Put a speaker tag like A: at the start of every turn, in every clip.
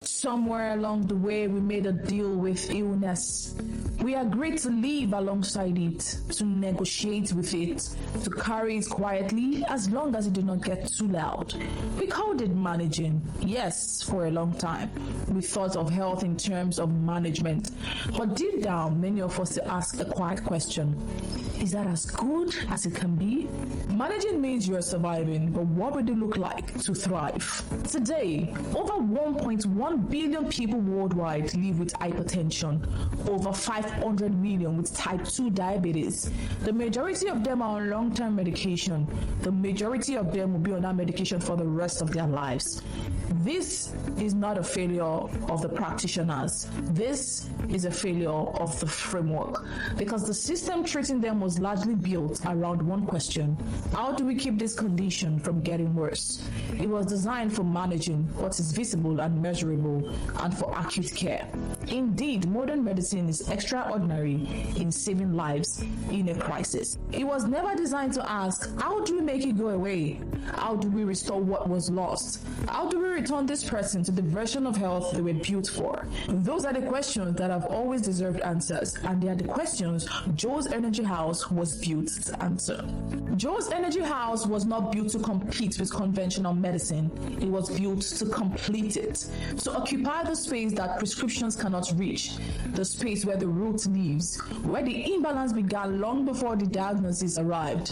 A: Somewhere along the way, we made a deal with illness. We agreed to live alongside it, to negotiate with it, to carry it quietly as long as it did not get too loud. We called it managing. Yes, for a long time. We thought of health in terms of management. But deep down, many of us ask a quiet question. Is that as good as it can be? Managing means you're surviving, but what would it look like to thrive? Today, over 1.1 billion people worldwide live with hypertension, over 500 million with type 2 diabetes. The majority of them are on long-term medication. The majority of them will be on that medication for the rest of their lives. This is not a failure of the practitioners. This is a failure of the framework, because the system treating them was largely built around one question: how do we keep this condition from getting worse? It was designed for managing what is visible and measurable and for acute care. Indeed, modern medicine is extraordinary in saving lives in a crisis. It was never designed to ask, how do we make it go away? How do we restore what was lost? How do we return this person to the version of health they were built for? Those are the questions that have always deserved answers, and they are the questions Joe's Energy House was built to answer. Joe's Energy House was not built to compete with conventional medicine. It was built to complete it, to occupy the space that prescriptions cannot reach, the space where the root lives, where the imbalance began long before the diagnosis arrived,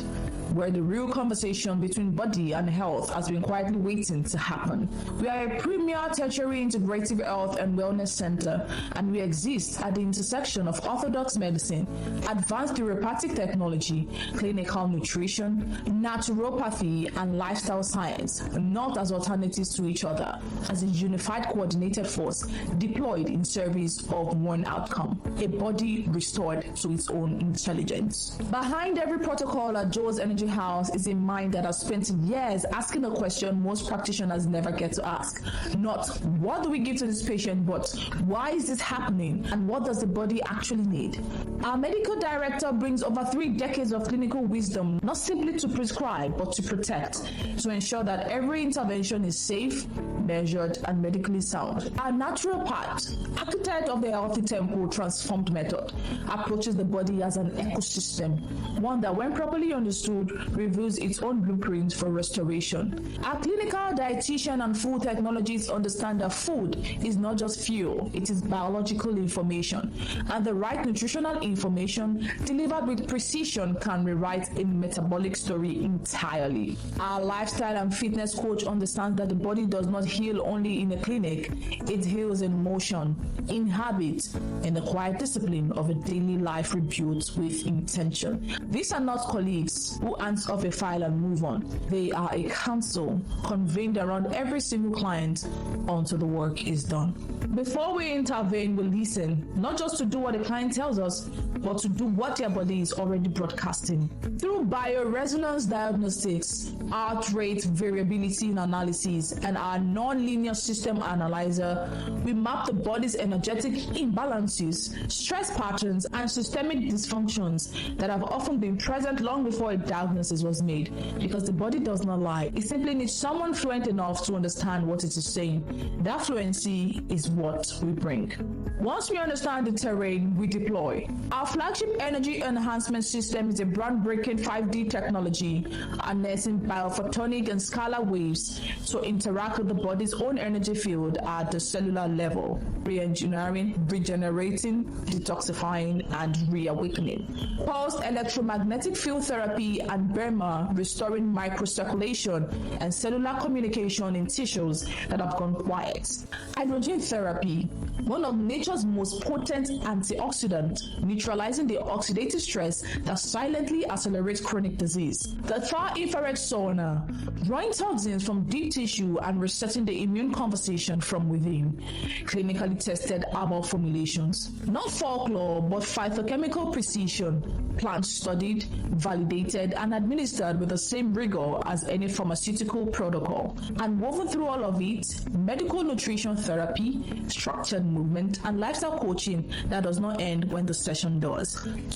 A: where the real conversation between body and health has been quietly waiting to happen. We are a premier tertiary integrative health and wellness center, and we exist at the intersection of orthodox medicine, advanced therapeutic technology, clinical nutrition, naturopathy, and lifestyle science, not as alternatives to each other, as a unified coordinated force deployed in service of one outcome: a body restored to its own intelligence. Behind every protocol at Joe's Energy House is a mind that has spent years asking a question most practitioners never get to ask. Not what do we give to this patient, but why is this happening and what does the body actually need? Our medical director brings over 3 decades of clinical wisdom, not simply to prescribe, but to protect, to ensure that every intervention is safe, measured, and medically sound. Our naturopath, architect of the Healthy Temple transformed method, approaches the body as an ecosystem, one that, when properly understood, reveals its own blueprint for restoration. Our clinical dietitian and food technologists understand that food is not just fuel, it is biological information, and the right nutritional information delivered with precision can rewrite a metabolic story entirely. Our lifestyle and fitness coach understands that the body does not heal only in a clinic, it heals in motion, in habit, in the quiet discipline of a daily life rebuilt with intention. These are not colleagues who answer off a file and move on. They are a council convened around every single client until the work is done. Before we intervene, we listen, not just to do what the client tells us, but to do what their body is already broadcasting. Through bioresonance diagnostics, heart rate variability analysis, and our non-linear system analyzer, we map the body's energetic imbalances, stress patterns, and systemic dysfunctions that have often been present long before a diagnosis was made. Because the body does not lie, it simply needs someone fluent enough to understand what it is saying. That fluency is what we bring. Once we understand the terrain, we deploy. Our flagship energy enhancement system is a groundbreaking 5D technology harnessing biophotonic and scalar waves to interact with the body's own energy field at the cellular level, re-engineering, regenerating, detoxifying, and reawakening. Pulsed electromagnetic field therapy and BERMA, restoring microcirculation and cellular communication in tissues that have gone quiet. Hydrogen therapy, one of nature's most potent antioxidants, neutralizing the oxidative stress that silently accelerates chronic disease. The far-infrared sauna, drawing toxins from deep tissue and resetting the immune conversation from within. Clinically tested herbal formulations, not folklore but phytochemical precision, plant-studied, validated, and administered with the same rigor as any pharmaceutical protocol. And woven through all of it, medical nutrition therapy, structured movement, and lifestyle coaching that does not end when the session does. does.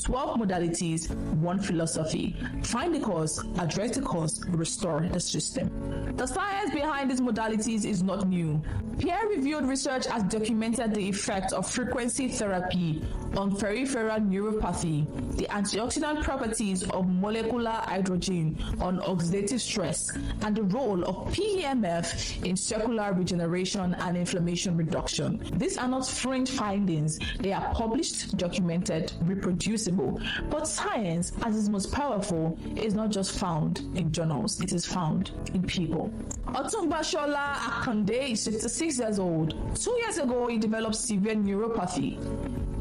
A: 12 modalities, one philosophy. Find the cause, address the cause, restore the system. The science behind these modalities is not new. Peer-reviewed research has documented the effect of frequency therapy on peripheral neuropathy, the antioxidant properties of molecular hydrogen on oxidative stress, and the role of PEMF in cellular regeneration and inflammation reduction. These are not fringe findings. They are published, documented, reproducible. But science, as is most powerful, is not just found in journals. It is found in people. Otumba Shola Akande is 66 years old. 2 years ago, he developed severe neuropathy.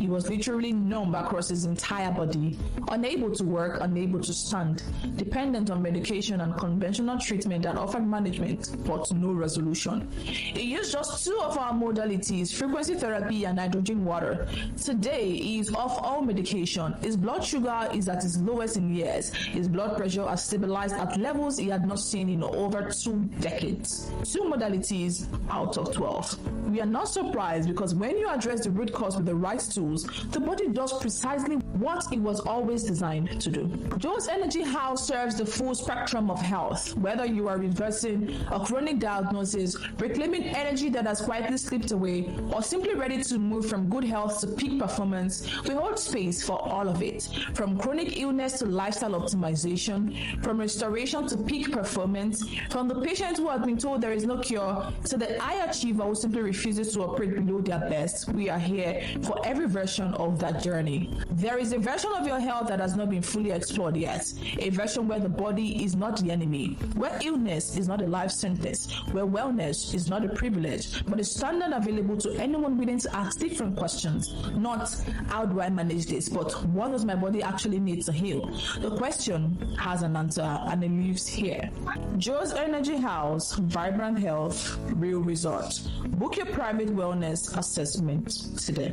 A: He was literally numb across his entire body, unable to work, unable to stand, dependent on medication and conventional treatment that offered management, but no resolution. He used just 2 of our modalities, frequency therapy and hydrogen water. Today, he is off all medication. His blood sugar is at its lowest in years. His blood pressure has stabilized at levels he had not seen in over 2 decades. 2 modalities out of 12. We are not surprised because when you address the root cause with the right tools, the body does precisely what it was always designed to do. Joe's Energy House serves the full spectrum of health. Whether you are reversing a chronic diagnosis, reclaiming energy that has quietly slipped away, or simply ready to move from good health to peak performance, we hold space for all of it. From chronic illness to lifestyle optimization, from restoration to peak performance, from the patient who has been told there is no cure to the high achiever who simply refuses to operate below their best, we are here for every version of that journey. There is a version of your health that has not been fully explored yet, a version where the body is not the enemy, where illness is not a life sentence, where wellness is not a privilege, but a standard available to anyone willing to ask different questions. Not how do I manage this, but what does my body actually need to heal? The question has an answer and it lives here. Joe's Energy House, vibrant health, real results. Book your private wellness assessment today.